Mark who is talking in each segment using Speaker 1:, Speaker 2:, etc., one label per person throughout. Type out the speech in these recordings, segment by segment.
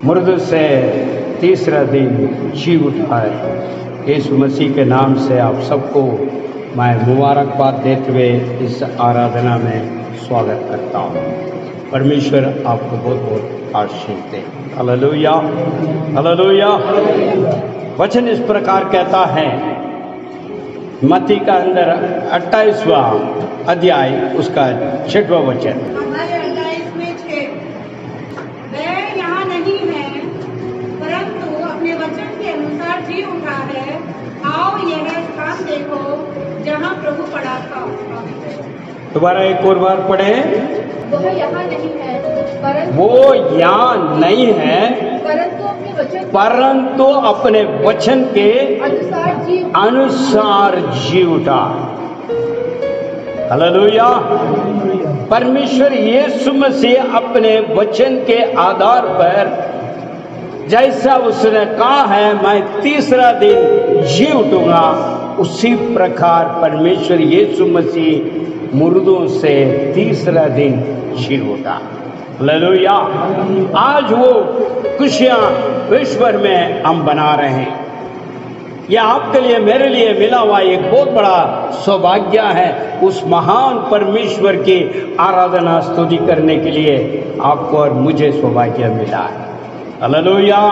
Speaker 1: मुर्दों से तीसरा दिन जी उठा है। यीशु मसीह के नाम से आप सबको मैं मुबारकबाद देते हुए इस आराधना में स्वागत करता हूँ। परमेश्वर आपको बहुत बहुत आशीष दे। Hallelujah, hallelujah. वचन इस प्रकार कहता है, मत्ती का अंदर 28वां अध्याय उसका 6वां वचन।
Speaker 2: हमारे 28 में 6, वह यहाँ नहीं है परंतु अपने वचन के अनुसार जी उठा है। आओ यह स्थान देखो जहाँ प्रभु पड़ा था।
Speaker 1: दोबारा एक और बार पढ़े।
Speaker 3: वह यहाँ नहीं है
Speaker 1: वो यहाँ नहीं है परंतु अपने वचन के अनुसार जी उठा। हालेलुया। परमेश्वर यीशु मसीह अपने वचन के आधार पर जैसा उसने कहा है मैं तीसरा दिन जी उठूंगा, उसी प्रकार परमेश्वर यीशु मसीह मुर्दों से तीसरा दिन जी उठा। हालेलुया। आज वो खुशियां विश्व भर में हम बना रहे हैं। यह आपके लिए मेरे लिए मिला हुआ एक बहुत बड़ा सौभाग्य है। उस महान परमेश्वर की आराधना स्तुति करने के लिए आपको और मुझे सौभाग्य मिला है। हालेलुया।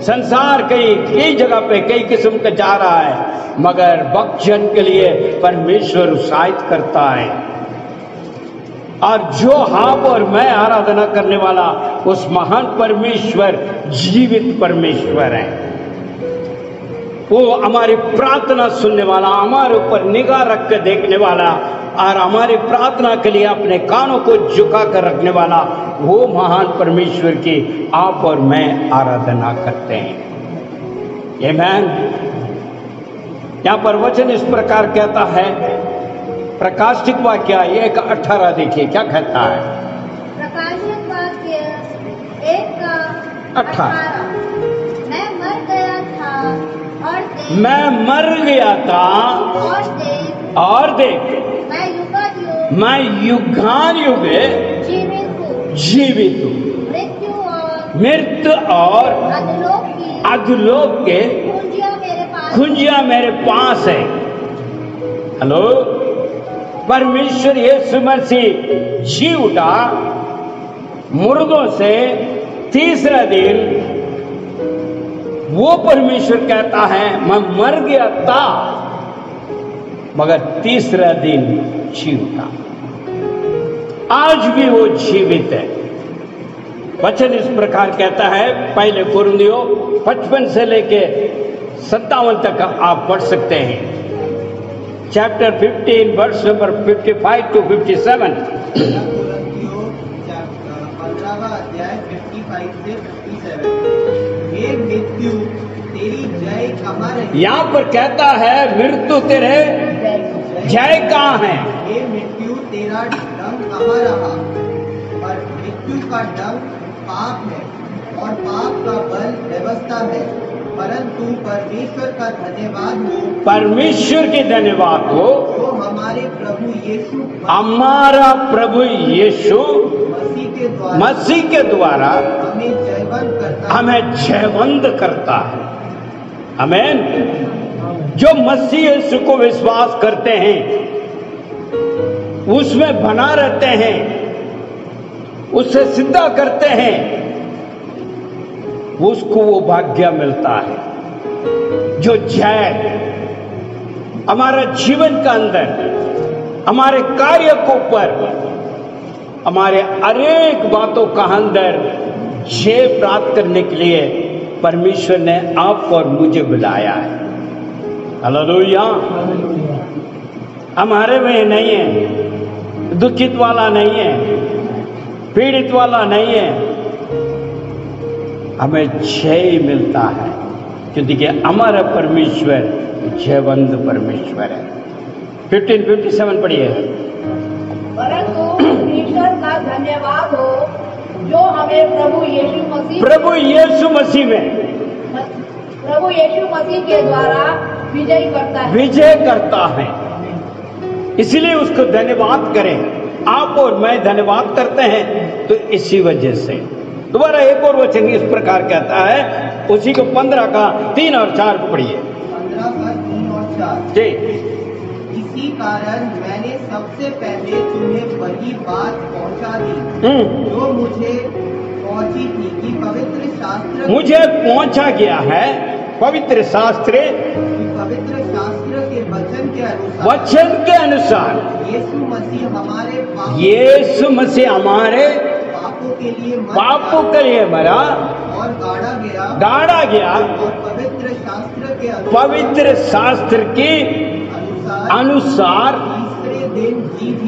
Speaker 1: संसार कई जगह पे कई किस्म का जा रहा है, मगर भक्तजन के लिए परमेश्वर उत्साहित करता है। और जो आप और मैं आराधना करने वाला उस महान परमेश्वर जीवित परमेश्वर है। वो हमारी प्रार्थना सुनने वाला, हमारे ऊपर निगाह रख कर देखने वाला और हमारी प्रार्थना के लिए अपने कानों को झुका कर रखने वाला वो महान परमेश्वर की आप और मैं आराधना करते हैं। आमीन। यहाँ पर वचन इस प्रकार कहता है, प्रकाशिक वाक्य 1:18 देखिए क्या कहता है।
Speaker 3: प्रकाशिक वाक्य 1:18, मैं मर गया था और देख मैं युगानुयुग जीवित हूँ। मृत्यु और अधोलोक के कुंजियां मेरे पास है। हेलो। परमेश्वर यीशु मसीह जी उठा मुर्दों से तीसरा दिन। वो परमेश्वर कहता है मैं मर गया था मगर तीसरा दिन जी उठा। आज भी वो जीवित है। वचन इस प्रकार कहता है, पहले कुरिन्थियों 55 से लेके 57 तक आप पढ़ सकते हैं। Chapter 15 verse number 55 to 57। यहाँ पर कहता है मृत्यु तेरे जय कहाँ है।
Speaker 4: हे मृत्यु तेरा डंक कहाँ रहा। पर मृत्यु का डंक पाप है और पाप का बल व्यवस्था है। परंतु परमेश्वर का धन्यवाद हो,
Speaker 1: परमेश्वर के धन्यवाद हो
Speaker 4: जो हमारे प्रभु यीशु
Speaker 1: हमारा प्रभु यीशु
Speaker 4: मसीह के द्वारा
Speaker 1: हमें जयवंत करता है। आमीन। जो मसीह यीशु को विश्वास करते हैं, उसमें बना रहते हैं, उससे सिद्धा करते हैं, उसको वो भाग्य मिलता है। जो जय हमारा जीवन का अंदर हमारे कार्य को ऊपर हमारे अनेक बातों का अंदर जय प्राप्त करने के लिए परमेश्वर ने आपको और मुझे बुलाया है। हालेलुया। हमारे में नहीं है, दुखित वाला नहीं है, पीड़ित वाला नहीं है, हमें जय मिलता है क्योंकि हमारा परमेश्वर जयवंत परमेश्वर है। 15:57 पढ़िए।
Speaker 3: परंतु ईश्वर का धन्यवाद हो जो हमें प्रभु यीशु मसीह के द्वारा विजय करता है। इसलिए उसको धन्यवाद करें। आप और मैं धन्यवाद करते हैं तो इसी वजह से
Speaker 1: दोबारा एक और वचन इस प्रकार कहता है, उसी को 15 का 3 और 4 को पढ़िए।
Speaker 4: 15 का 3 और 4।
Speaker 1: जी।
Speaker 4: इसी कारण मैंने सबसे पहले तुम्हें वही बात पहुंचा दी जो मुझे पहुंची थी कि पवित्र शास्त्र
Speaker 1: मुझे पहुंचा गया है पवित्र शास्त्र
Speaker 4: के
Speaker 1: वचन के अनुसार
Speaker 4: यीशु
Speaker 1: मसीह हमारे पापों के लिए मरा
Speaker 4: और
Speaker 1: गाड़ा गया
Speaker 4: और
Speaker 1: पवित्र शास्त्र के अनुसार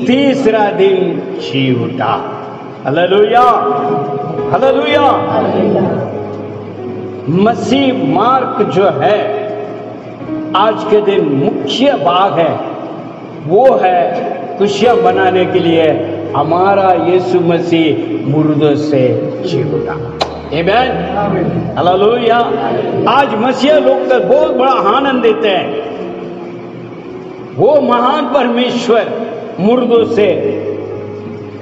Speaker 1: तीसरा दिन जी उठा। Hallelujah, hallelujah. मसीह मार्ग जो है आज के दिन मुख्य भाग है, वो है खुशियां मनाने के लिए हमारा यीशु मसीह मुर्दों से जी उठा। आमीन, हालेलुया। आज मसीह लोग तो बहुत बड़ा आनंद देते हैं। वो महान परमेश्वर मुर्दों से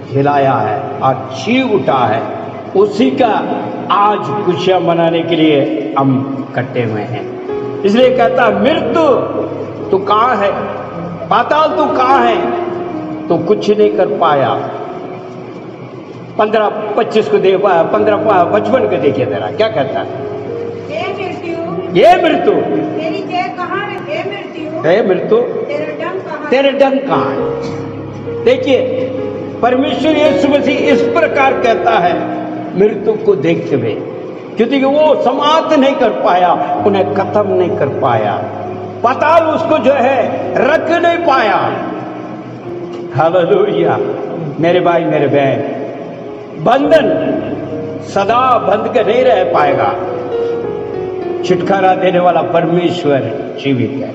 Speaker 1: हिलाया है और जी उठा है, उसी का आज खुशियां मनाने के लिए हम इकट्ठे हुए हैं। इसलिए कहता मृत्यु तू कहाँ है, पाताल तू कहाँ है, तो कुछ नहीं कर पाया। 15-25 को देख पाया, 15-55 को देखिए जरा क्या कहता है। ये मृत्यु
Speaker 2: तेरी जय कहाँ है, हे मृत्यु,
Speaker 1: हे मृत्यु तेरे डंक कहाँ है। देखिए परमेश्वर यीशु मसीह इस प्रकार कहता है मृत्यु को देखते हुए, क्योंकि वो समाप्त नहीं कर पाया, उन्हें खत्म नहीं कर पाया, पाताल उसको जो है रख नहीं पाया। हालेलुया। मेरे भाई मेरे बहन, बंधन सदा बंध के नहीं रह पाएगा। छुटकारा देने वाला परमेश्वर जीवित है।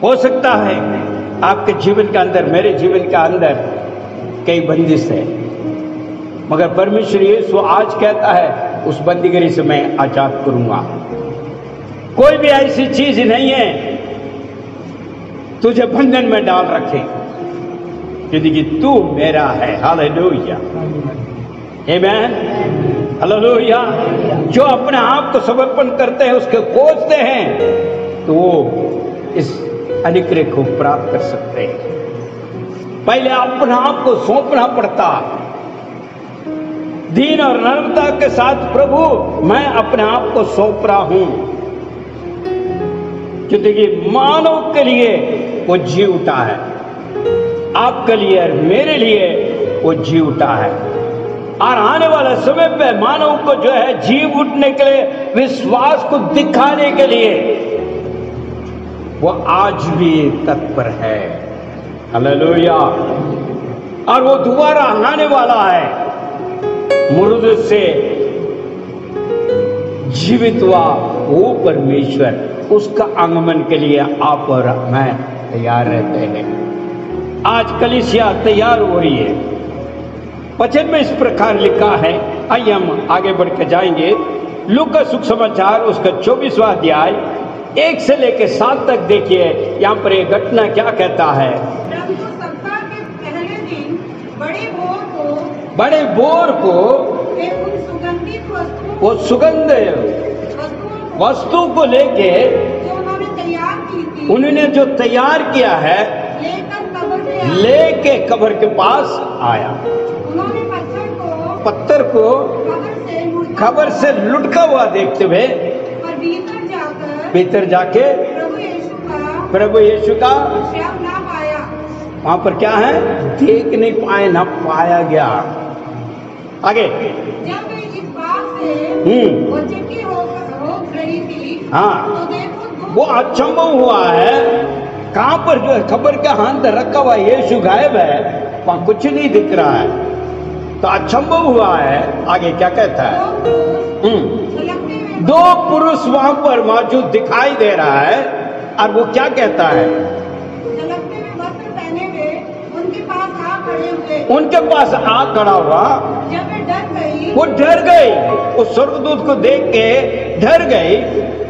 Speaker 1: हो सकता है आपके जीवन के अंदर, मेरे जीवन के अंदर कई बंदिश है, मगर परमेश्वर यीशु आज कहता है उस बंदीगिरी से मैं आजाद करूंगा। कोई भी ऐसी चीज नहीं है तुझे बंधन में डाल रखे, क्योंकि तू मेरा है। हालेलुया, आमीन, हालेलुया। जो अपने आप को समर्पण करते हैं, उसके खोजते हैं, तो वो इस अनुग्रह को प्राप्त कर सकते हैं। पहले अपने आप को सौंपना पड़ता, दीन और नम्रता के साथ, प्रभु मैं अपने आप को सौंप रहा हूं, क्योंकि मानव के लिए वो जी उठा है, आपके लिए और मेरे लिए वो जी उठा है। और आने वाले समय पे मानव को जो है जी उठने के लिए, विश्वास को दिखाने के लिए वो आज भी तत्पर है। हालेलुया। और वो दोबारा आने वाला है, मुर्दों से जीवित हुआ वो परमेश्वर, उसका आगमन के लिए आप और मैं तैयार रहते हैं। आज कलीसिया तैयार हो रही है। वचन में इस प्रकार लिखा है, आइए हम आगे बढ़ के जाएंगे। लूका सुसमाचार उसका 24वां अध्याय 1 से लेकर 7 तक देखिए। यहाँ पर एक घटना क्या कहता है।
Speaker 2: परंतु सप्ताह के पहले दिन
Speaker 1: बड़े बोर को
Speaker 2: वे उन सुगंधित
Speaker 1: वो सुगंध वस्तु को लेके
Speaker 2: जो उन्होंने तैयार की थी,
Speaker 1: उन्होंने जो तैयार किया है लेके कब्र के पास आया।
Speaker 2: उन्होंने
Speaker 1: पत्थर को कब्र से लुटका हुआ देखते हुए
Speaker 2: और
Speaker 1: भीतर जाके प्रभु यीशु का
Speaker 2: शव ना पाया।
Speaker 1: वहां पर क्या है, देख नहीं पाए, ना पाया गया। आगे
Speaker 2: जब वे इस बात से वो चिट्ठी हो रही थी,
Speaker 1: हाँ,
Speaker 2: तो देखो
Speaker 1: वो अचंभव हुआ है। कहां पर जो है खबर का हाथ रखा हुआ यीशु गायब है, वहां कुछ नहीं दिख रहा है, तो अचंभव हुआ है। आगे क्या कहता है, दो पुरुष वहां पर मौजूद दिखाई दे रहा है, और वो क्या कहता है,
Speaker 2: वस्त्र पहने हुए उनके पास आ खड़े हुए,
Speaker 1: उनके पास आ खड़ा हुआ।
Speaker 2: जब वे डर गई,
Speaker 1: वो डर गई, उस स्वर्गदूत को देख के डर गई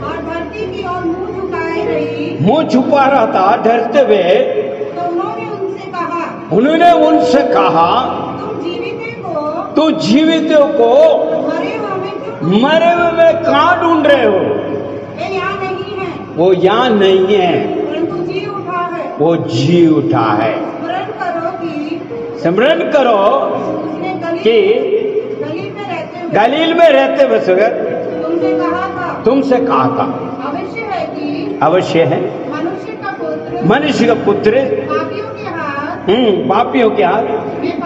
Speaker 2: और धरती की ओर मुंह झुकाए रही,
Speaker 1: मुंह छुपा रहा था डरते हुए।
Speaker 2: तो उन्होंने उनसे कहा,
Speaker 1: उन्होंने उनसे कहा,
Speaker 2: तुम
Speaker 3: तू जीवितों को
Speaker 2: मरे हुए में क्यों?
Speaker 3: मरे हुए में कहाँ ढूंढ रहे हो?
Speaker 2: वे यहाँ नहीं है,
Speaker 3: वो यहाँ नहीं है,
Speaker 2: परंतु जी उठा है।
Speaker 3: वो जी उठा है।
Speaker 2: स्मरण करो कि
Speaker 3: स्मरण करो
Speaker 2: उसने
Speaker 3: कि
Speaker 2: गलील में रहते हुए
Speaker 3: गलील में रहते वक्त
Speaker 2: तुमसे कहा था,
Speaker 3: तुमसे कहा था,
Speaker 2: अवश्य है कि
Speaker 3: अवश्य है
Speaker 2: मनुष्य का पुत्र
Speaker 3: पापियों के हाथ
Speaker 2: पापियों के हाथ
Speaker 3: में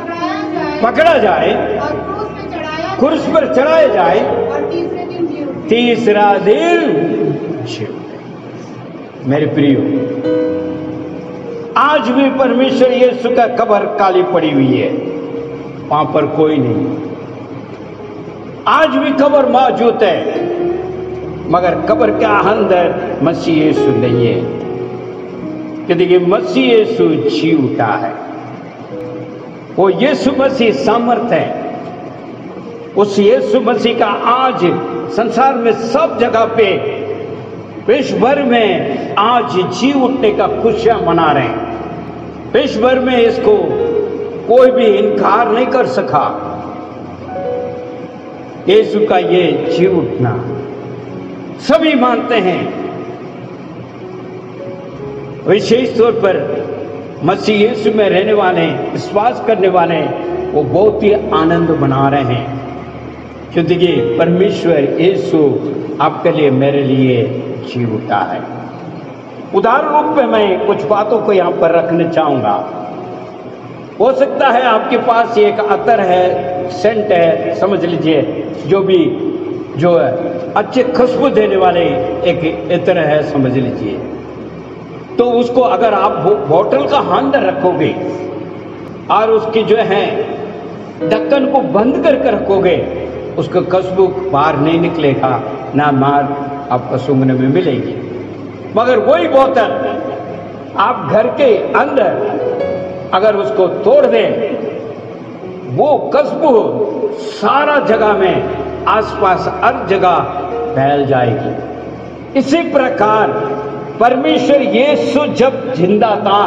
Speaker 2: पकड़ा जाए
Speaker 3: और
Speaker 2: क्रूस पर चढ़ाया जाए
Speaker 3: और
Speaker 2: तीसरा दिन जी उठे।
Speaker 3: मेरे प्रियो, आज भी परमेश्वर यीशु का कब्र काली पड़ी हुई है, वहां पर कोई नहीं। आज भी कब्र मौजूद है, मगर कब्र के अंदर मसीह यीशु नहीं है, क्योंकि मसीह यीशु जी उठा है। वो यीशु मसीह सामर्थ है। उस यीशु मसीह का आज संसार में सब जगह पे, विश्व भर में आज जी उठने का खुशियां मना रहे हैं। विश्व भर में इसको कोई भी इनकार नहीं कर सका। यीशु का ये जी उठना सभी मानते हैं। विशेष तौर पर मसीह यीशु में रहने वाले, विश्वास करने वाले, वो बहुत ही आनंद मना रहे हैं, क्योंकि परमेश्वर यीशु आपके लिए, मेरे लिए जी उठा है। उदाहरण रूप में मैं कुछ बातों को यहां पर रखना चाहूंगा। हो सकता है आपके पास एक अतर है, सेंट है, समझ लीजिए, जो है अच्छे खुशबू देने वाले एक इत्र है, समझ लीजिए। तो उसको अगर आप बोतल का अंदर रखोगे और उसकी जो है ढक्कन को बंद करके रखोगे, उसका खुशबू बाहर नहीं निकलेगा, ना मार आपको सूंघने में मिलेगी। मगर वही बोतल आप घर के अंदर अगर उसको तोड़ दें, वो खुशबू सारा जगह में, आसपास हर जगह फैल जाएगी। इसी प्रकार परमेश्वर यीशु जब जिंदा था,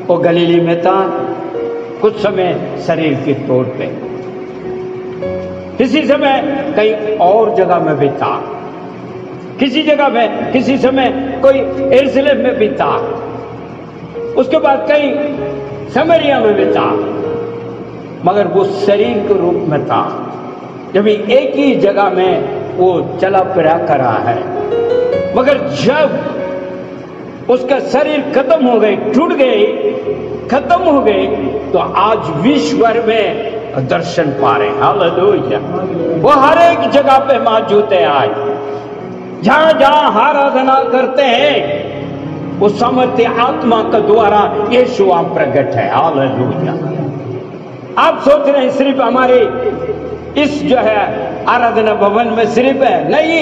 Speaker 3: वो गलीली में था, कुछ समय शरीर के तौर पे, किसी समय कहीं और जगह में भी था, किसी जगह में, किसी समय कोई यरूशलेम में भी था, उसके बाद कहीं समरिया में भी था, मगर वो शरीर के रूप में था। जब एक ही जगह में वो चला फिरा कर रहा है, मगर जब उसका शरीर खत्म हो गई, टूट गई, खत्म हो गई, तो आज विश्व भर में दर्शन पा रहे हैं। हालेलुया! वो हर एक जगह पे मौजूद है। आज जहां जहां आराधना करते हैं, वो सामर्थ्य आत्मा के द्वारा यीशु वहां प्रकट है। हालेलुया! आप सोच रहे हैं सिर्फ हमारे इस जो है आराधना भवन में सिर्फ है, नहीं,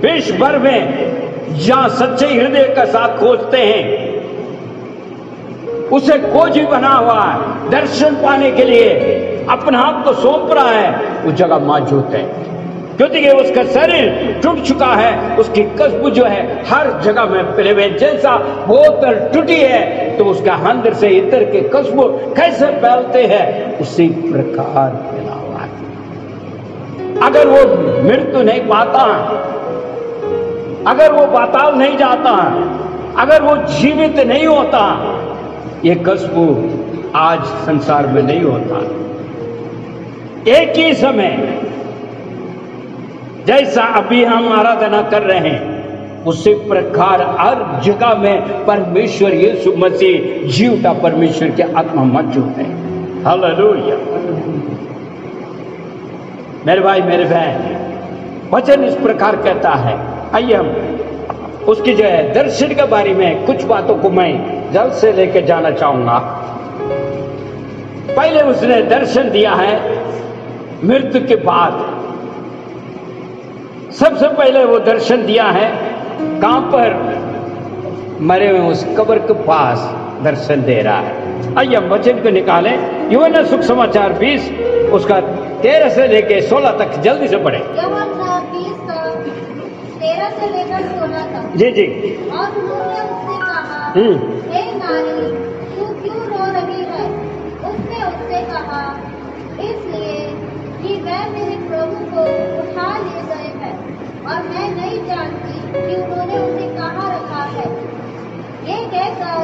Speaker 3: विश्व भर में जहां सच्चे हृदय का साथ खोजते हैं, उसे खोजी बना हुआ है, दर्शन पाने के लिए अपने आप को सौंप रहा है, वो जगह मौजूद है, क्योंकि उसका शरीर टूट चुका है, उसकी खुशबू जो है हर जगह में फैले हुए। जैसा बोतल टूटी है तो उसका अंदर से इतर के खुशबू कैसे फैलते हैं, उसी प्रकार फैला हुआ है। अगर वो मृत्यु नहीं पाता, अगर वो पाताल नहीं जाता, अगर वो जीवित नहीं होता, ये खुशबू आज संसार में नहीं होता। एक ही समय जैसा अभी हम आराधना कर रहे हैं, उसी प्रकार हर जगह में परमेश्वर यीशु मसीह जी उठा परमेश्वर की आत्मा मौजूद है। हालेलुया! मेरे भाई, मेरे बहन, वचन इस प्रकार कहता है। आइए हम उसकी जो है दर्शन के बारे में कुछ बातों को मैं जल्द से लेकर जाना चाहूंगा। पहले उसने दर्शन दिया है मृत्यु के बाद। सबसे पहले वो दर्शन दिया है कहां पर? मरे हुए उस कब्र के पास दर्शन दे रहा है। आइए हम वचन को निकालें। यूहन्ना सुसमाचार 20 उसका 13 से लेके 16 तक जल्दी से पढ़े।
Speaker 5: 13 से लेकर 16 तक।
Speaker 3: जी जी।
Speaker 5: और उन्होंने उससे कहा, हे नारी, तू क्यों रो रही है? उसने उससे कहा, इसलिए कि वह मेरे प्रभु को उठा ले गए हैं और मैं नहीं जानती कि उन्होंने उसे कहाँ रखा है। ये कहकर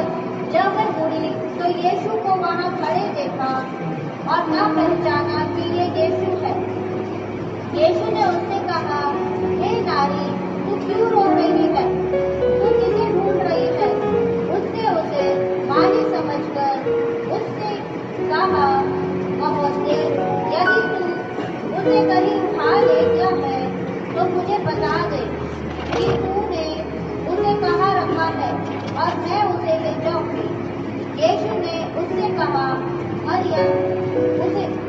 Speaker 5: जब मैं मुड़ी तो यीशु को वहाँ खड़े देखा और न पहचाना कि ये यीशु है। यीशु ने उससे कहा, हे नारी, तू क्यों रो रही है? तू किसे ढूंढ रही है? उसने उसे माली समझकर उससे कहा, महोदय, यदि तू उसे कहीं उठा ले गया है तो मुझे बता दे कि तूने उसे कहाँ रखा है और मैं उसे ले जाऊंगी। यीशु ने उससे कहा, मरियम।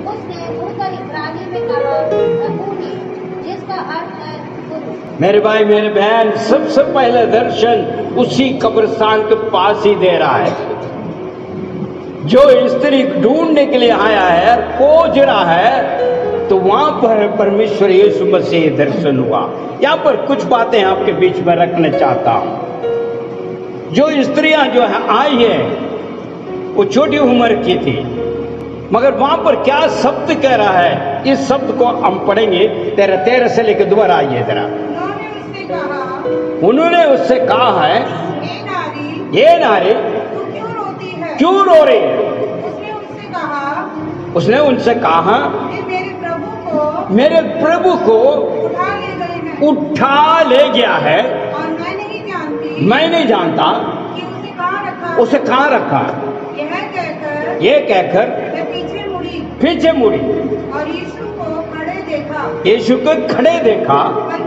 Speaker 5: उसने मुड़कर इब्रानी में कहा, रब्बूनी, जिसका अर्थ है गुरु।
Speaker 3: मेरे भाई मेरे बहन, सबसे पहले दर्शन उसी कब्रिस्तान के पास ही दे रहा है। जो स्त्री ढूंढने के लिए आया है, खोज रहा है, तो वहां पर परमेश्वर यीशु मसीह दर्शन हुआ। यहाँ पर कुछ बातें आपके बीच में रखना चाहता हूं। जो स्त्रियां जो है आई है, वो छोटी उम्र की थी, मगर वहां पर क्या शब्द कह रहा है, इस शब्द को हम पढ़ेंगे 13 से लेकर दोबारा आइए जरा। उन्होंने उससे कहा है, ये नारी
Speaker 2: तू क्यों रोती है?
Speaker 3: क्यों रो रही है? उसने उनसे कहा, मेरे प्रभु को उठा ले गया है
Speaker 2: और
Speaker 3: मैं नहीं जानता
Speaker 2: कि
Speaker 3: उसे कहाँ रखा। ये कहकर पीछे मुड़ी
Speaker 2: और यीशु को खड़े देखा,
Speaker 3: यीशु को खड़े देखा,
Speaker 2: और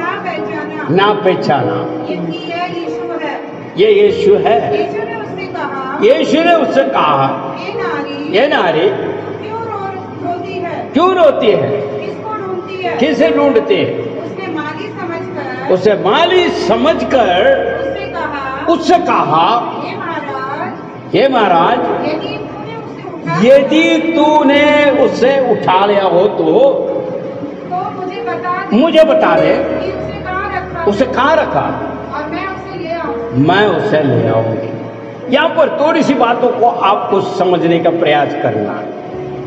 Speaker 3: ना पहचाना।
Speaker 2: ये यीशु है,
Speaker 3: ये यीशु है।
Speaker 2: यीशु ने उससे कहा,
Speaker 3: यीशु ने उससे कहा, ये नारी क्यों रोती है?
Speaker 2: किसको ढूंढती है?
Speaker 3: किसे ढूंढती है? उसे माली समझकर उससे कहा, हे महाराज, यदि तूने उसे उठा लिया हो तो मुझे बता दे उसे कहाँ रखा,
Speaker 2: और
Speaker 3: मैं उसे ले आऊंगी। यहाँ पर थोड़ी सी बातों को आपको समझने का प्रयास करना।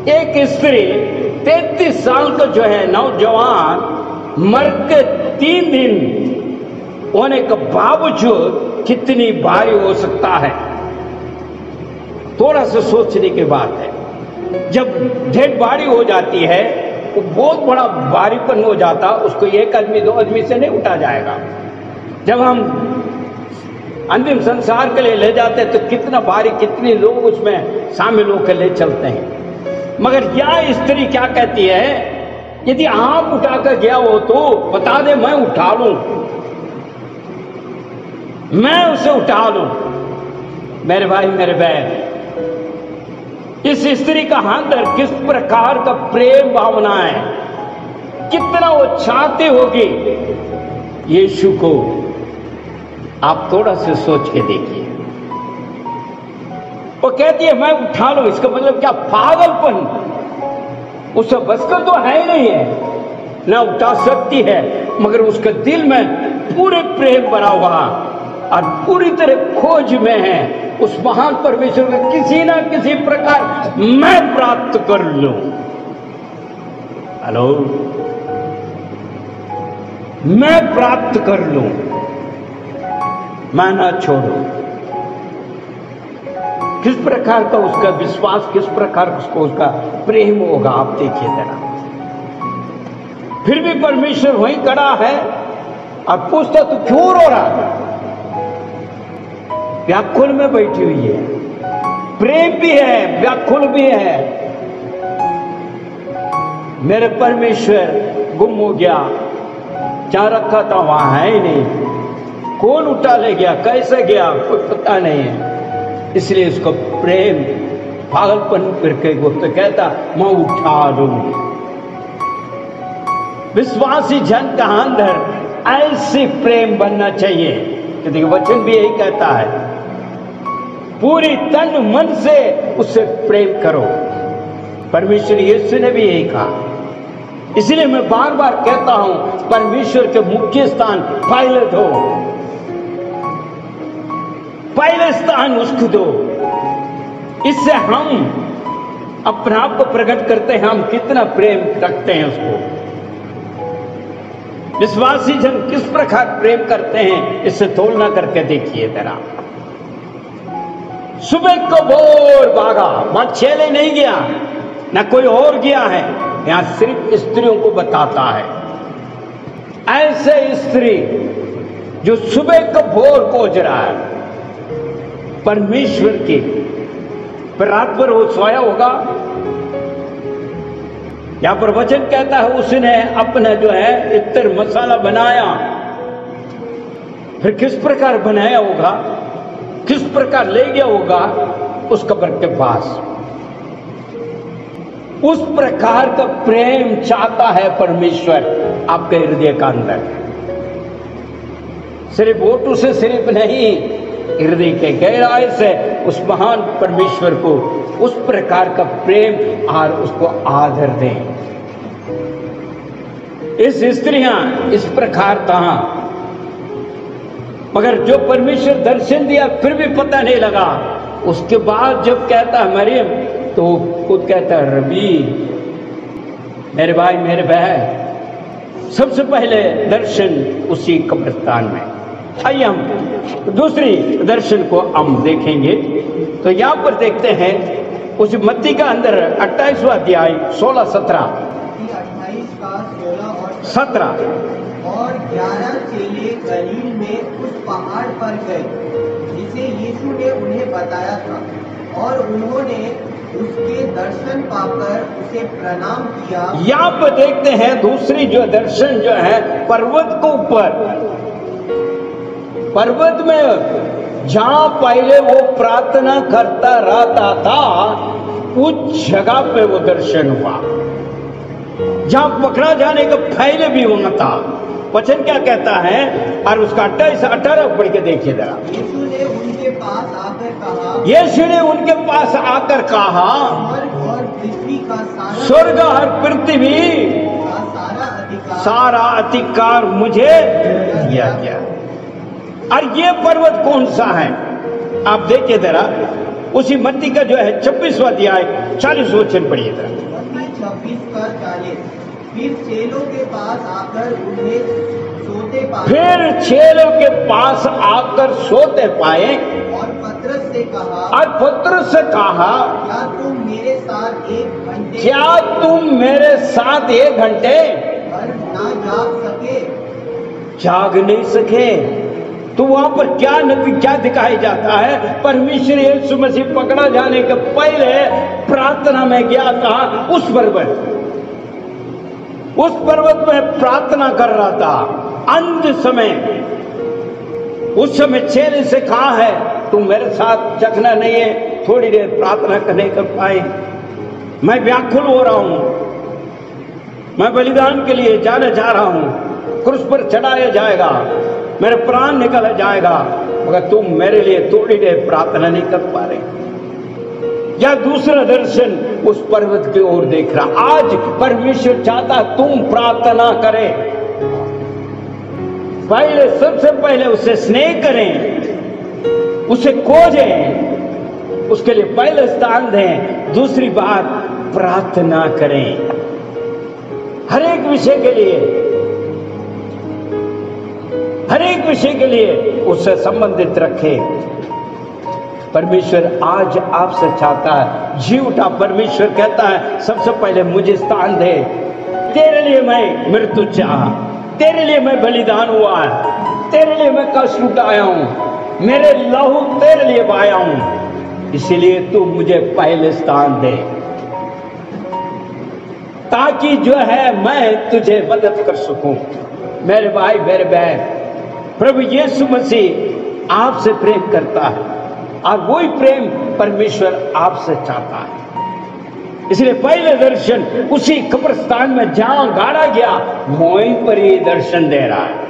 Speaker 3: एक स्त्री 33 साल का जो है नौजवान मर के 3 दिन होने के बावजूद कितनी भारी हो सकता है, थोड़ा सा सोचने की बात है। जब डेड बॉडी हो जाती है वो बहुत बड़ा भारीपन हो जाता, उसको एक आदमी 2 आदमी से नहीं उठा जाएगा। जब हम अंतिम संस्कार के लिए ले जाते हैं तो कितना भारी, कितने लोग उसमें शामिल होकर ले चलते हैं। मगर यह स्त्री क्या कहती है, यदि आप उठाकर गया हो तो बता दे, मैं उठा लूं, मैं उसे उठा लूं। मेरे भाई मेरे बहन, इस स्त्री का अंदर किस प्रकार का प्रेम भावना है, कितना वो चाहती होगी यीशु को। आप थोड़ा सा सोच के देखिए। वो कहती है मैं उठा लूं, इसका मतलब क्या? पागलपन। उसे बस का तो है ही नहीं है, ना उठा सकती है, मगर उसके दिल में पूरे प्रेम भरा हुआ और पूरी तरह खोज में है उस महान परमेश्वर को किसी ना किसी प्रकार मैं प्राप्त कर लूं। हेलो, मैं प्राप्त कर लूं, मैं ना छोड़ू। किस प्रकार का उसका विश्वास, किस प्रकार उसका प्रेम होगा, आप देखिए जरा। फिर भी परमेश्वर वहीं खड़ा है और पूछता तू क्यों रो रहा है? व्याकुल में बैठी हुई है, प्रेम भी है, व्याकुल भी है। मेरे परमेश्वर गुम हो गया, जहां रखा था वहां है ही नहीं, कौन उठा ले गया, कैसे गया, कोई पता नहीं है। इसलिए उसको प्रेम पागलपन करके वो तो कहता मैं उठा लूं। विश्वासी जन का अंदर ऐसी प्रेम बनना चाहिए, क्योंकि वचन भी यही कहता है, पूरी तन मन से उससे प्रेम करो। परमेश्वर यीशु ने भी यही कहा। इसलिए मैं बार बार कहता हूं, परमेश्वर के मुख्य स्थान पहले दो, पहले स्थान उसको दो। इससे हम अपने आप को प्रकट करते हैं, हम कितना प्रेम रखते हैं उसको। विश्वासी जन किस प्रकार प्रेम करते हैं, इससे तुलना करके देखिए जरा। सुबह को भोर भागा, वहां चेले नहीं गया, ना कोई और गया है, यहां सिर्फ स्त्रियों को बताता है। ऐसे स्त्री जो सुबह को भोर खोज रहा है परमेश्वर की, पर रात भर वो सोया होगा। यहां पर वचन कहता है उसने अपना जो है इत्र मसाला बनाया, फिर किस प्रकार बनाया होगा, किस प्रकार ले गया होगा उस कब्र के पास। उस प्रकार का प्रेम चाहता है परमेश्वर आपके हृदय का अंदर। सिर्फ ओटू से सिर्फ नहीं, हृदय के गहराई से उस महान परमेश्वर को उस प्रकार का प्रेम और उसको आदर दें। इस स्त्रियां इस प्रकार कहां, मगर जो परमेश्वर दर्शन दिया फिर भी पता नहीं लगा। उसके बाद जब कहता है मरियम, तो खुद कहता है रबी, मेरे भाई मेरे बहन। सबसे पहले दर्शन उसी कब्रिस्तान में। आइए हम दूसरी दर्शन को हम देखेंगे। तो यहां पर देखते हैं उस मत्ती का अंदर 28वां अध्याय 16-17 17।
Speaker 4: और 11 चेले गलील में उस पहाड़ पर गए जिसे यीशु ने उन्हें बताया था, और उन्होंने उसके दर्शन पाकर उसे प्रणाम किया।
Speaker 3: यहाँ पर देखते हैं दूसरी जो दर्शन जो है पर्वत को ऊपर, पर्वत में जहां पहले वो प्रार्थना करता रहता था उस जगह पे वो दर्शन हुआ, जहां पकड़ा जाने का पहले भी वहां था। वचन क्या कहता है, और उसका 28-18 पढ़ के देखिए जरा।
Speaker 4: यीशु ने उनके पास आकर कहा,
Speaker 3: यीशु ने उनके पास आकर कहा,
Speaker 4: स्वर्ग और पृथ्वी का
Speaker 3: स्वर्ग और पृथ्वी सारा अधिकार मुझे दिया गया। और ये पर्वत कौन सा है आप देखिए जरा, उसी मत्ती का जो है 26वां अध्याय 40 वचन पढ़िए जरा।
Speaker 4: 26:40। फिर चेलों के पास आकर उन्हें सोते पाए,
Speaker 3: फिर चेलों के पास आकर सोते पाए,
Speaker 4: और पतरस से कहा,
Speaker 3: और पतरस से कहा,
Speaker 4: क्या तुम मेरे साथ 1 घंटे
Speaker 3: क्या तुम मेरे साथ 1 घंटे
Speaker 4: भर ना जाग सके?
Speaker 3: जाग नहीं सके? तो वहां पर क्या दिखाया जाता है, परमेश्वर यीशु मसीह पकड़ा जाने के पहले प्रार्थना में गया था उस पर्वत में प्रार्थना कर रहा था। अंत समय उस समय चेले से कहा है तुम मेरे साथ चखना नहीं है, थोड़ी देर प्रार्थना करने कर पाए, मैं व्याकुल हो रहा हूं, मैं बलिदान के लिए जाने जा रहा हूं, क्रूस पर चढ़ाया जाएगा, मेरे प्राण निकल जाएगा, मगर तुम मेरे लिए थोड़ी देर प्रार्थना नहीं कर पा रहे। या दूसरा दर्शन उस पर्वत की ओर देख रहा। आज परमेश्वर चाहता तुम प्रार्थना करें, पहले सबसे पहले उससे स्नेह करें, उसे खोजें, उसके लिए पहले स्थान दें। दूसरी बात प्रार्थना करें, हर एक विषय के लिए, हर एक विषय के लिए उससे संबंधित रखें। परमेश्वर आज आपसे चाहता है, जी उठा। परमेश्वर कहता है सबसे पहले मुझे स्थान दे, तेरे लिए मैं मृत्यु चाहा, तेरे लिए मैं बलिदान हुआ है, तेरे लिए मैं कष्ट उठाया हूं, मेरे लहू तेरे लिए बहाया हूं, इसलिए तू मुझे पहले स्थान दे, ताकि जो है मैं तुझे मदद कर सकूं। मेरे भाई मेरे बहन, प्रभु यीशु मसीह आपसे प्रेम करता है, और वही प्रेम परमेश्वर आपसे चाहता है। इसलिए पहले दर्शन उसी कब्रिस्तान में जहां गाड़ा गया वहीं पर ही दर्शन दे रहा है।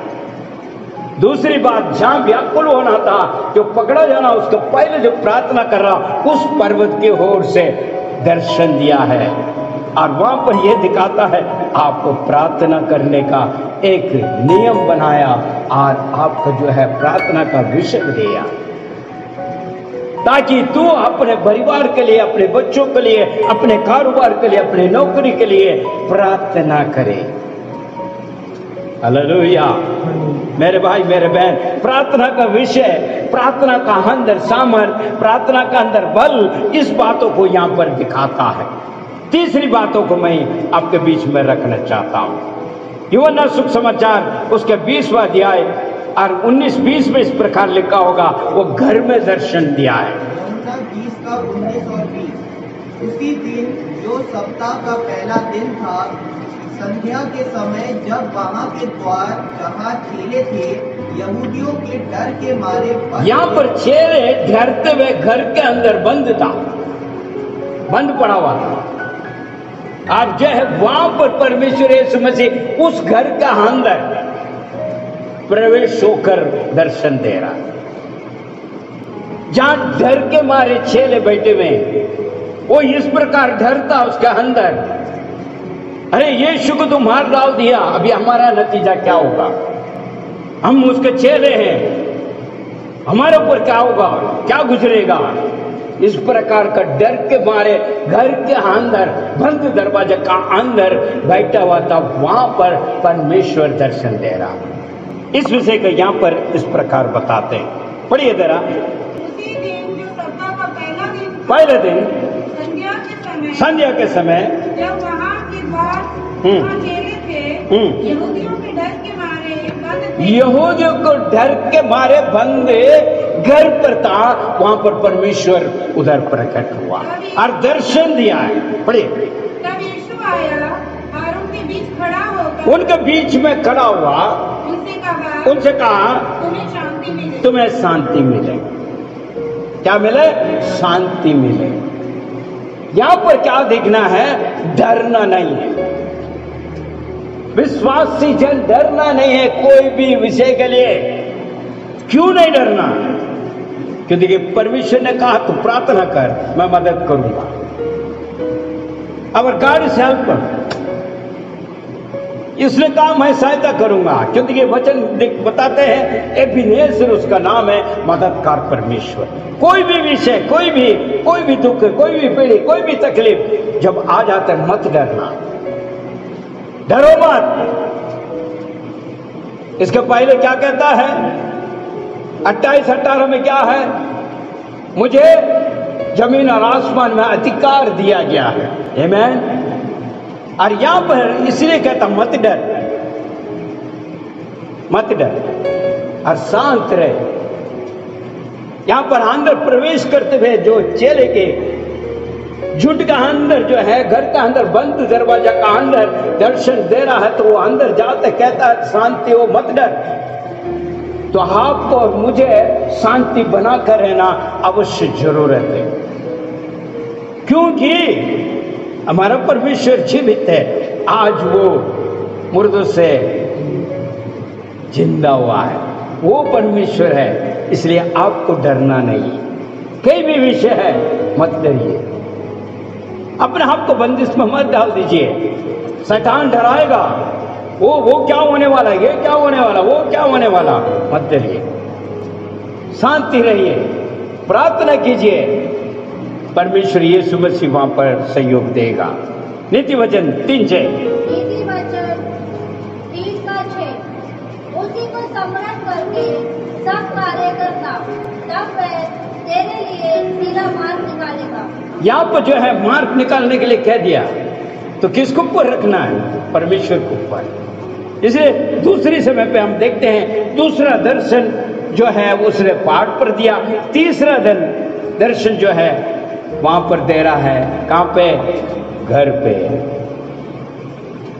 Speaker 3: दूसरी बात, जहां व्याकुल होना था, जो पकड़ा जाना, उसको पहले जो प्रार्थना कर रहा उस पर्वत की ओर से दर्शन दिया है, और वहां पर यह दिखाता है आपको प्रार्थना करने का एक नियम बनाया, और आपको जो है प्रार्थना का विषय दिया। ताकि तू अपने परिवार के लिए, अपने बच्चों के लिए, अपने कारोबार के लिए, अपने नौकरी के लिए प्रार्थना करे। हालेलुया। मेरे भाई मेरे बहन, प्रार्थना का विषय, प्रार्थना का अंदर सामर्थ, प्रार्थना का अंदर बल, इस बातों को यहां पर दिखाता है। तीसरी बातों को मैं आपके बीच में रखना चाहता हूं। यूहन्ना शुभ समाचार उसके 20वां अध्याय और 19-20 में इस प्रकार लिखा होगा, वो घर में दर्शन दिया है।
Speaker 4: यूहन्ना 20 का 19 और 20। उसी दिन जो सप्ताह का पहला दिन था, संध्या के समय, जब वहाँ के द्वार जहाँ चेले थे यहूदियों के डर के मारे
Speaker 3: यहाँ पर चेले डरते हुए घर के अंदर बंद था, बंद पड़ा हुआ था। और जो है वहां पर परमेश्वर यीशु मसीह उस घर का अंदर प्रवेश होकर दर्शन दे रहा, जहां डर के मारे चेले बैठे हुए, वो इस प्रकार डरता उसका अंदर, अरे यीशु को तो मार डाल दिया, अभी हमारा नतीजा क्या होगा? हम उसके चेले हैं, हमारे ऊपर क्या होगा, क्या गुजरेगा? इस प्रकार का डर के मारे घर के अंदर, बंद दरवाजे का अंदर बैठा हुआ था। वहां पर परमेश्वर दर्शन दे रहा। इस विषय को यहाँ पर इस प्रकार बताते हैं, पढ़िए जरा।
Speaker 2: उसी दिन जो सप्ताह का पहला दिन था,
Speaker 3: पहले दिन
Speaker 2: संध्या के समय,
Speaker 3: जब
Speaker 2: वहाँ के द्वार जहाँ चेले थे यहूदियों के डर के मारे बंद थे,
Speaker 3: यहूदियों को डर के मारे बंद घर पर था, वहां पर परमेश्वर उधर प्रकट हुआ और दर्शन दिया है। पढ़िए।
Speaker 2: तब यीशु आया और उनके बीच खड़ा होकर
Speaker 3: उनके बीच में खड़ा हुआ, उनसे कहा
Speaker 2: तुम्हें शांति मिले।
Speaker 3: तुम्हें शांति मिले। क्या मिले? शांति मिले। यहां पर क्या देखना है? डरना नहीं है। विश्वासी जन डरना नहीं है कोई भी विषय के लिए। क्यों नहीं डरना? क्योंकि परमेश्वर ने कहा तू प्रार्थना कर, मैं मदद करूंगा। अगर गॉड इज हेल्पर, इसने कहा मैं सहायता करूंगा, क्योंकि ये वचन बताते हैं एबेनेजर उसका नाम है, मददगार परमेश्वर। कोई भी विषय, कोई भी दुख, कोई भी पीड़ा, कोई भी तकलीफ जब आ जाता है, मत डरना, डरो मत। इसके पहले क्या कहता है? 28-18 में क्या है? मुझे जमीन और आसमान में अधिकार दिया गया है। आमीन। और यहां पर इसलिए कहता मत डर, मत डर और शांत रहे। यहां पर अंदर प्रवेश करते हुए जो चेले के झुंड का अंदर जो है, घर का अंदर बंद दरवाजा का अंदर दर्शन दे रहा है, तो वो अंदर जाते कहता है शांति हो, मत डर। तो आपको और मुझे शांति बनाकर रहना अवश्य जरूरत है, क्योंकि हमारा परमेश्वर जीवित है। आज वो मुर्दों से जिंदा हुआ है, वो परमेश्वर है। इसलिए आपको डरना नहीं। कोई भी विषय है, मत डरिए, अपने आप को बंदिश में मत डाल दीजिए। शैतान डराएगा, वो क्या होने वाला, ये क्या होने वाला, वो क्या होने वाला। मत डरिए, शांति रहिए, प्रार्थना कीजिए, परमेश्वर यीशु मसीह वहां पर सहयोग देगा। नीति वचन 3:6।
Speaker 5: नीति वचन 3:6। उसी को स्मरण करके सब कार्य करना, तब वह तेरे लिए सीधा मार्ग निकालेगा।
Speaker 3: यहाँ पर जो है मार्ग निकालने के लिए कह दिया, तो किसको ऊपर रखना है? परमेश्वर को ऊपर। इसलिए दूसरी समय पे हम देखते हैं दूसरा दर्शन जो है उसने पहाड़ पर दिया, तीसरा दर्शन जो है वहां पर दे रहा है, कहां पे? घर पे।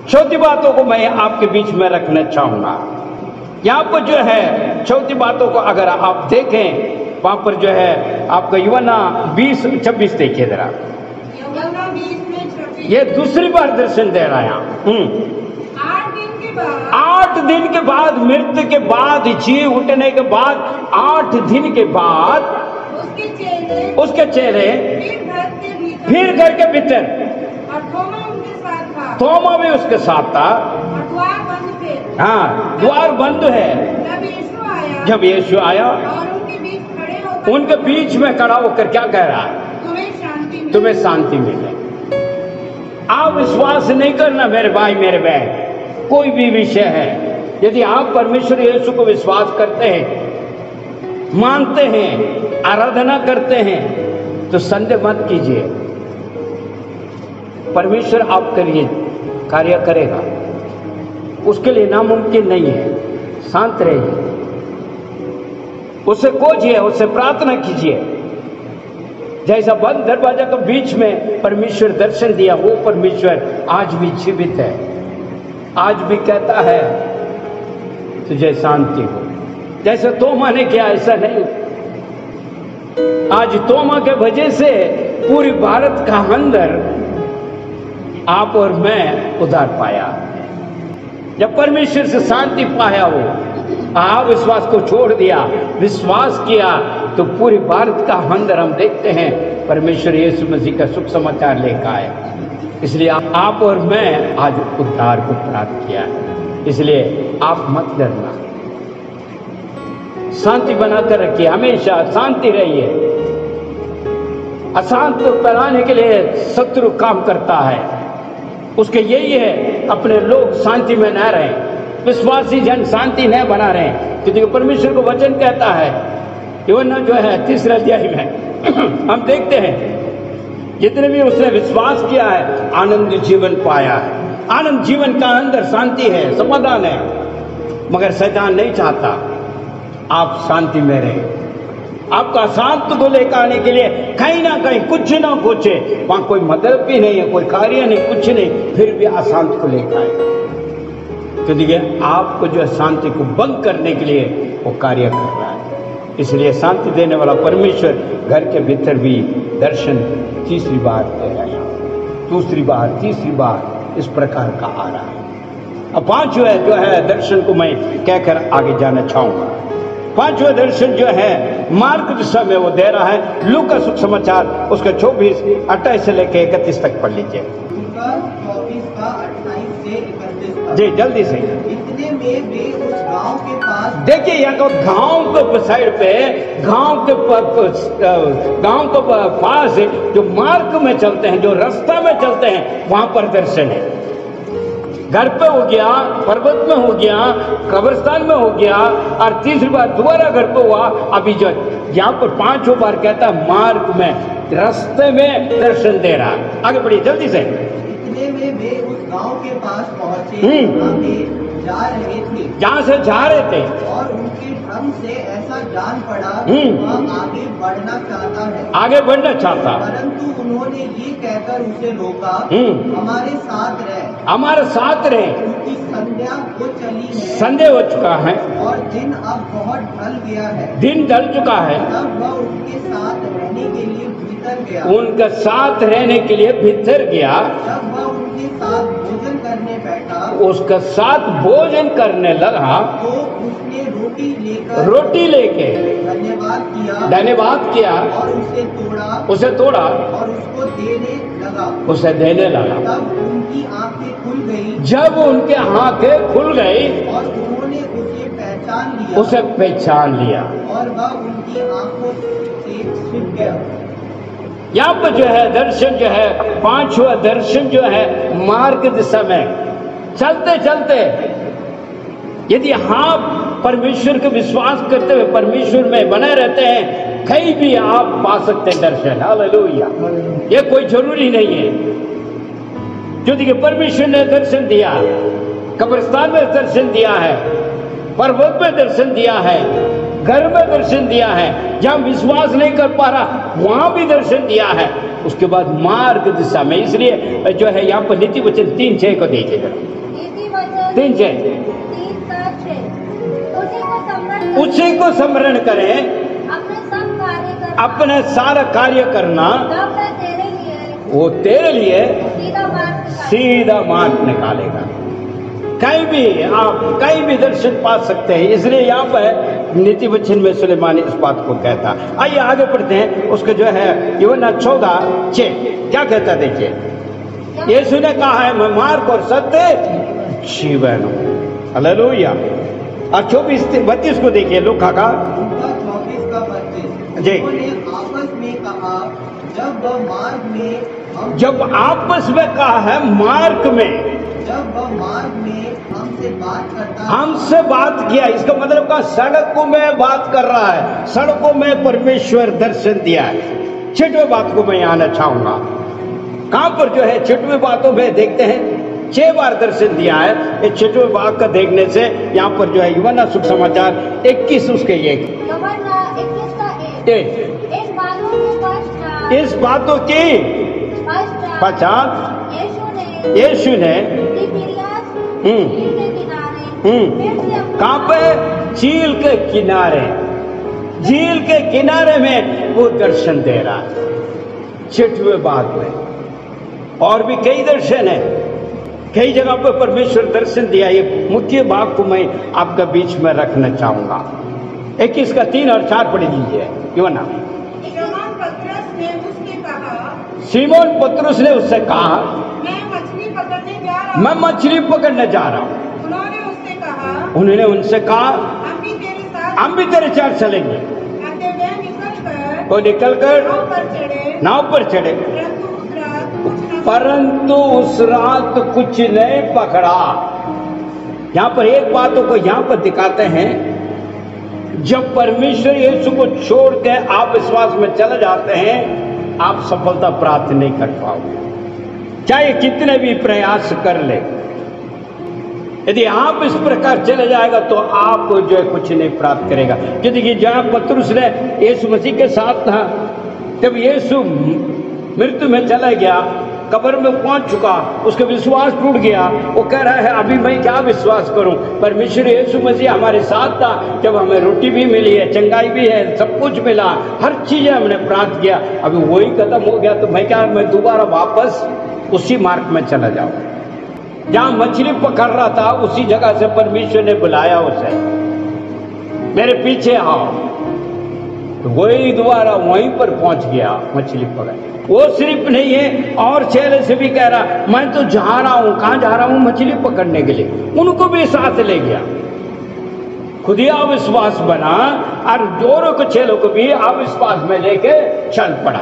Speaker 3: चौथी बातों को मैं आपके बीच में रखना चाहूंगा। यहां पर जो है चौथी बातों को अगर आप देखें, वहां पर जो है आपका यूहन्ना 20:26 देखिए जरा।
Speaker 2: यूहन्ना 20:26।
Speaker 3: ये दूसरी बार दर्शन दे रहा है यहाँ। 8 दिन के बाद, मृत्यु के बाद, जी उठने के बाद 8 दिन के बाद उसके चेहरे फिर घर के भीतर,
Speaker 2: और थोमा उनके साथ था।
Speaker 3: थोमा भी उसके साथ था।
Speaker 2: और द्वार बंद थे।
Speaker 3: हाँ, द्वार बंद है।
Speaker 2: जब यीशु आया
Speaker 3: और उनके बीच उनके बीच में खड़ा होकर क्या कह रहा है?
Speaker 2: तुम्हें शांति मिले।
Speaker 3: तुम्हें शांति मिले। आप विश्वास नहीं करना मेरे भाई मेरे बहन, कोई भी विषय है, यदि आप परमेश्वर यीशु को विश्वास करते हैं, मानते हैं, आराधना करते हैं, तो संदेह मत कीजिए, परमेश्वर आपके लिए कार्य करेगा। उसके लिए नामुमकिन नहीं है। शांत रहिए, उससे खोजिए, उससे प्रार्थना कीजिए। जैसा बंद दरवाजा के बीच में परमेश्वर दर्शन दिया, वो परमेश्वर आज भी जीवित है, आज भी कहता है तुझे शांति हो। जैसे तोमा ने किया, ऐसा नहीं। आज तोमा के वजह से पूरी भारत का अंदर आप और मैं उधार पाया। जब परमेश्वर से शांति पाया हो, आप विश्वास को छोड़ दिया, विश्वास किया, तो पूरी भारत का अंदर हम देखते हैं परमेश्वर यीशु मसीह का सुख समाचार लेकर आए। इसलिए आप और मैं आज उद्धार को प्राप्त किया है। इसलिए आप मत डरना, शांति बनाकर रखिए, हमेशा शांति रहिए। अशांत फैलाने के लिए शत्रु काम करता है, उसके यही है अपने लोग शांति में न रहें, विश्वासी जन शांति न बना रहे, क्योंकि परमेश्वर को वचन कहता है, यूहन्ना जो है 3 अध्याय में हम देखते हैं जितने भी उसने विश्वास किया है आनंद जीवन पाया है। आनंद जीवन का अंदर शांति है, समाधान है। मगर शैतान नहीं चाहता आप शांति में रहें। आपका शांत को लेकर आने के लिए कहीं ना कहीं कुछ ना कुछ, वहां कोई मदद भी नहीं है, कोई कार्य नहीं, कुछ नहीं, फिर भी अशांत को लेकर आएगा। तो देखिए आपको जो शांति को भंग करने के लिए वो कार्य कर रहा है। इसलिए शांति देने वाला परमेश्वर घर के भीतर भी दर्शन 3री बार दे रहा है, 2री बार, 3री बार इस प्रकार का आ रहा है। अब 5वां जो है दर्शन को मैं कहकर आगे जाना चाहूंगा। 5वां दर्शन जो है मार्क दिशा में वो दे रहा है। लूका सुख समाचार उसका 24-28 से लेकर 31 तक पढ़ लीजिए।
Speaker 4: लूका 24:28 से 31
Speaker 3: जी जल्दी से।
Speaker 4: इतने में वे उस गांव के पास,
Speaker 3: देखिए यहाँ तो गांव के साइड पे, गांव के पास जो मार्ग में चलते हैं, जो रास्ता में चलते हैं, वहां पर दर्शन है। घर पे हो गया, पर्वत में हो गया, कब्रिस्तान में हो गया, और 3री बार दोबारा घर पे हुआ। अभी जो यहाँ पर 5वां बार कहता है मार्ग में, रास्ते में दर्शन दे रहा। आगे बढ़िए जल्दी से।
Speaker 4: इतने में वे उस गांव के पास पहुंचे जहाँ वे जा रहे थे,
Speaker 3: जहाँ से जा रहे थे,
Speaker 4: और उनके ढंग से ऐसा जान पड़ा कि वह आगे बढ़ना चाहता है,
Speaker 3: आगे बढ़ना चाहता,
Speaker 4: परंतु उन्होंने ये कहकर उसे रोका, हमारे साथ रह,
Speaker 3: हमारे साथ रहे,
Speaker 4: क्योंकि संध्या हो चली है,
Speaker 3: संदेह हो चुका है,
Speaker 4: और दिन अब बहुत ढल गया है।
Speaker 3: दिन ढल चुका है।
Speaker 4: तब वह उनके साथ रहने के लिए भीतर गया।
Speaker 3: उनके साथ रहने के लिए भीतर गया।
Speaker 4: जब वह उनके साथ भोजन करने बैठा,
Speaker 3: उसके साथ भोजन करने लगा,
Speaker 4: तो उसने
Speaker 3: रोटी लेके धन्यवाद किया,
Speaker 4: और
Speaker 3: उसे तोड़ा
Speaker 4: और उसको देने लगा।
Speaker 3: उसे देने लगा।
Speaker 4: तब उनकी आंखें खुल गई,
Speaker 3: जब उनके आंखें खुल गई,
Speaker 4: और उन्होंने उसे
Speaker 3: पहचान लिया,
Speaker 4: और वह उनकी आंखों से छिप गया।
Speaker 3: यहाँ पर जो है दर्शन जो है 5वां दर्शन जो है मार्ग दिशा में चलते चलते, यदि आप परमेश्वर को विश्वास करते हुए परमेश्वर में बने रहते हैं, कहीं भी आप पा सकते हैं दर्शन। हालेलुया। ये कोई जरूरी नहीं है। जो देखिए परमेश्वर ने दर्शन दिया, कब्रिस्तान में दर्शन दिया है, पर्वत में दर्शन दिया है, घर में दर्शन दिया है, जहां विश्वास नहीं कर पा रहा वहां भी दर्शन दिया है। उसके बाद मार्ग दिशा में, इसलिए जो है यहाँ पर नीति वचन 3:6 को देखिएगा। 3:6 उसी को स्मरण करें, अपने सारा कार्य करना, वो तेरे लिए सीधा मार्ग निकालेगा। कहीं भी आप कहीं भी दर्शन पा सकते हैं। इसलिए यहाँ पर नीति वचन में सुलेमान इस बात को कहता। आइए आगे बढ़ते हैं। उसको जो है यूहन्ना 14:6 क्या कहता है देखिए। यीशु ने कहा है मैं मार्ग और सत्य जीवन हूं। हालेलुया। और 24-32 को देखिए लूका का। जी।
Speaker 4: उन्होंने आपस में कहा, जब वह मार्ग में
Speaker 3: हमसे बात किया, इसका मतलब का सड़कों में बात कर रहा है, सड़कों में परमेश्वर दर्शन दिया है। छठवें बात को मैं यहाँ आना चाहूंगा। कहां पर जो है छठवें बातों में देखते हैं 6 बार दर्शन दिया है। ये छठवें बात का देखने से यहाँ पर जो है यूहन्ना सुसमाचार 21 उसके 1 इस बातों की पश्चात यीशु ने कहां पे? झील के किनारे, झील के किनारे में वो दर्शन दे रहा है 6वें बात में। और भी कई दर्शन है, कई जगह पर परमेश्वर दर्शन दिया। ये मुख्य भाग को मैं आपका बीच में रखना चाहूंगा। 21 का 3 और 4 पढ़ लीजिए यूहन्ना। सीमोन पतरस ने उससे कहा, मैं मछली पकड़ने जा रहा हूँ। उन्होंने उनसे कहा, हम भी तेरे साथ चलेंगे। वो निकलकर नाव पर चढ़े, परंतु उस रात कुछ नहीं पकड़ा। यहां पर एक बातों को यहां पर दिखाते हैं, जब परमेश्वर यीशु को छोड़ के आप विश्वास में चले जाते हैं, आप सफलता प्राप्त नहीं कर पाओगे, चाहे कितने भी प्रयास कर ले। यदि आप इस प्रकार चले जाएगा तो आप जो है कुछ नहीं प्राप्त करेगा। क्योंकि जहां पतरस ने यीशु मसीह के साथ था, जब यीशु मृत्यु में चला गया, कब्र में पहुंच चुका, उसका विश्वास टूट गया। वो कह रहा है, अभी मैं क्या विश्वास करूं? परमेश्वर यीशु मसीह हमारे साथ था, जब हमें रोटी भी मिली है, चंगाई भी है, सब कुछ मिला, हर चीजें हमने प्राप्त किया। अभी वही खत्म हो गया तो मैं दोबारा वापस उसी मार्ग में चला जाऊं। जहां मछली पकड़ रहा था उसी जगह से परमेश्वर ने बुलाया उसे, मेरे पीछे आओ। तो वही दोबारा वहीं पर पहुंच गया मछली पकड़। वो सिर्फ नहीं है, और चेले से भी कह रहा, मैं तो जा रहा हूं। कहां जा रहा हूं? मछली पकड़ने के लिए। उनको भी साथ ले गया। खुद ही अविश्वास बना और जोरों को चेलों को भी अविश्वास में लेके चल पड़ा।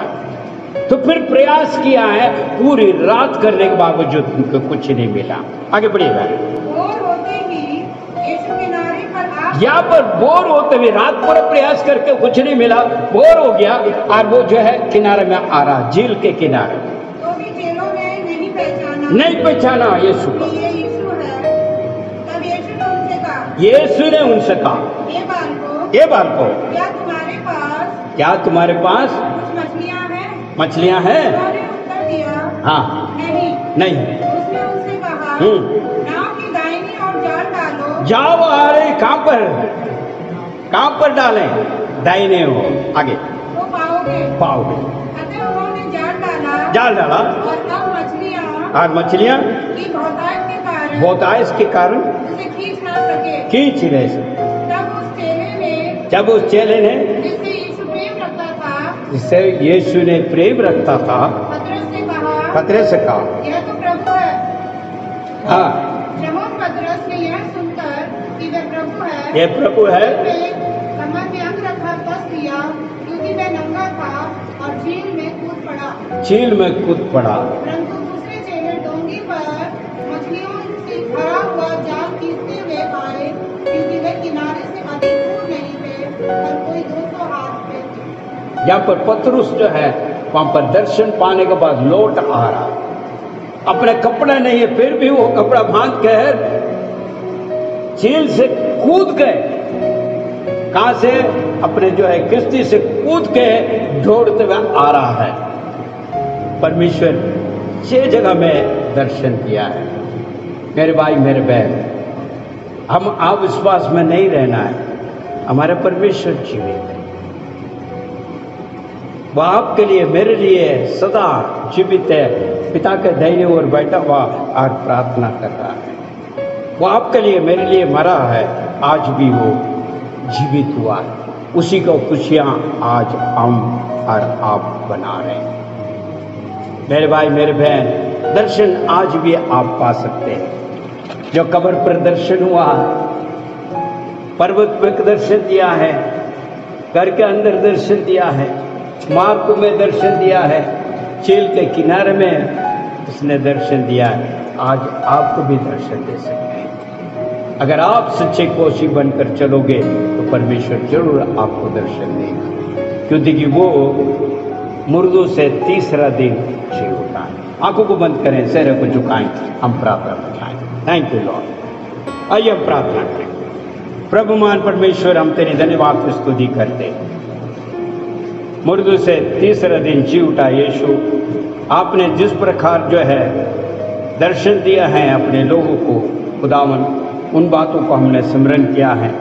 Speaker 3: तो फिर प्रयास किया है, पूरी रात करने के बावजूद उनको कुछ नहीं मिला। आगे बढ़िएगा। यहाँ पर बोर होते हुए रात पूरा प्रयास करके कुछ नहीं मिला, बोर हो गया और वो जो है किनारे में आ रहा, झील के किनारे।
Speaker 2: तो भी चेलों ने
Speaker 3: नहीं पहचाना यीशु को।
Speaker 2: तब यीशु ने उनसे कहा,
Speaker 3: यीशु ने उनसे कहा, ये बालकों, क्या तुम्हारे पास
Speaker 2: कुछ मछलियाँ हैं?
Speaker 3: मछलियाँ हैं?
Speaker 2: उन्होंने उत्तर दिया,
Speaker 3: हाँ। नहीं।
Speaker 2: उसने उनसे कहा, नाव की दाहिनी ओर जाल डालो।
Speaker 3: जाओ। अरे कहाँ पर डालें? दाहिने हो, आगे
Speaker 2: तो पाओगे। अतः उन्होंने जाल डाला और अब
Speaker 3: मछलियाँ
Speaker 2: की
Speaker 3: बहुतायश के कारण
Speaker 2: उसे खींच ना सके।
Speaker 3: खींच नहीं सके। जब उस चेले ने जिससे यीशु ने प्रेम रखता था, पतरस से कहा,
Speaker 2: यह तो प्रभु है।
Speaker 3: हाँ।
Speaker 2: शमौन पतरस ने यह सुनकर कि वह प्रभु है,
Speaker 3: ये प्रभु है,
Speaker 2: कमर में अंग रखा कस दिया, क्योंकि वह नंगा था, और झील में कूद पड़ा। परंतु दूसरे चेले डोंगी पर मछलियों से भरा हुआ जाल खींचते हुए आए, क्योंकि वे किनारे से अधिक दूर नहीं थे और कोई 200 हाथ पे थे।
Speaker 3: यहाँ पर पतरस जो है वहां पर दर्शन पाने के बाद लौट आ रहा, अपने कपड़े नहीं है, फिर भी वो कपड़ा बांध कर झील से कूद गए। कहां से? अपने जो है किश्ती से कूद के दौड़ते हुए आ रहा है। परमेश्वर 6 जगह में दर्शन दिया है। मेरे भाई मेरे बहन, हम अविश्वास में नहीं रहना है। हमारे परमेश्वर जीवित है, वह आपके लिए मेरे लिए सदा जीवित है। पिता के दाहिने ओर बैठा हुआ और प्रार्थना कर रहा है। वो आपके लिए मेरे लिए मरा है, आज भी वो जीवित हुआ है। उसी को खुशियां आज हम और आप बना रहे हैं। मेरे भाई मेरे बहन, दर्शन आज भी आप पा सकते हैं। जो कब्र पर दर्शन हुआ, पर्वत पर दर्शन दिया है, घर के अंदर दर्शन दिया है, मार्ग में दर्शन दिया है, झील के किनारे में उसने दर्शन दिया है। आज आपको भी दर्शन दे सकते हैं। अगर आप सच्चे कोसी बनकर चलोगे तो परमेश्वर जरूर आपको दर्शन देगा, क्योंकि वो मुर्दों से तीसरा दिन जी उठा है। आंखों को बंद करें, सिर को झुकाएं, हम प्रार्थना बताएं। Thank you Lord. आइए हम प्रार्थना करें। प्रभु महान परमेश्वर, हम तेरी धन्यवाद की स्तुति करते हैं। मुर्दों से तीसरा दिन जी उठा यीशु, आपने जिस प्रकार जो है दर्शन दिया है अपने लोगों को, खुदावन उन बातों को हमने स्मरण किया है।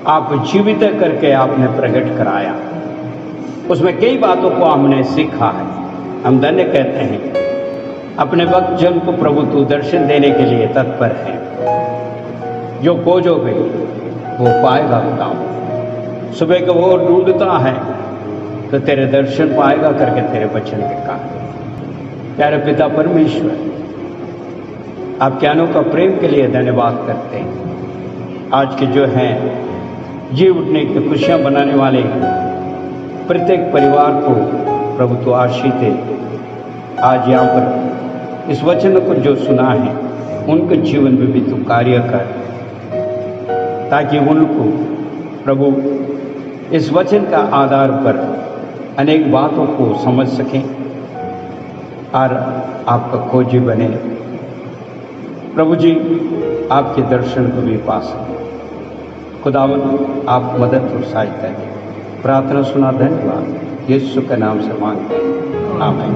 Speaker 3: आप जीवित करके आपने प्रकट कराया, उसमें कई बातों को हमने सीखा है। हम धन्य कहते हैं। अपने वक्त जन को प्रभु तू दर्शन देने के लिए तत्पर है। जो खोजोगे वो पाएगा। खुदावन सुबह को वो ढूंढता है तो तेरे दर्शन पाएगा करके तेरे वचन के कहा। प्यारे पिता परमेश्वर, आपके अनोखा प्रेम के लिए धन्यवाद करते हैं। आज के जो हैं जी उठने की खुशियां बनाने वाले प्रत्येक परिवार को प्रभु तो आशीष दे। आज यहाँ पर इस वचन को जो सुना है उनके जीवन में भी तू कार्य कर, ताकि उनको प्रभु इस वचन का आधार पर अनेक बातों को समझ सकें और आपका खोजी बने। प्रभु जी आपके दर्शन को भी पा सकें। खुदावन आप मदद और सहायता दें। प्रार्थना सुना, धन्यवाद। यीशु के नाम से मांगते हैं, आमीन।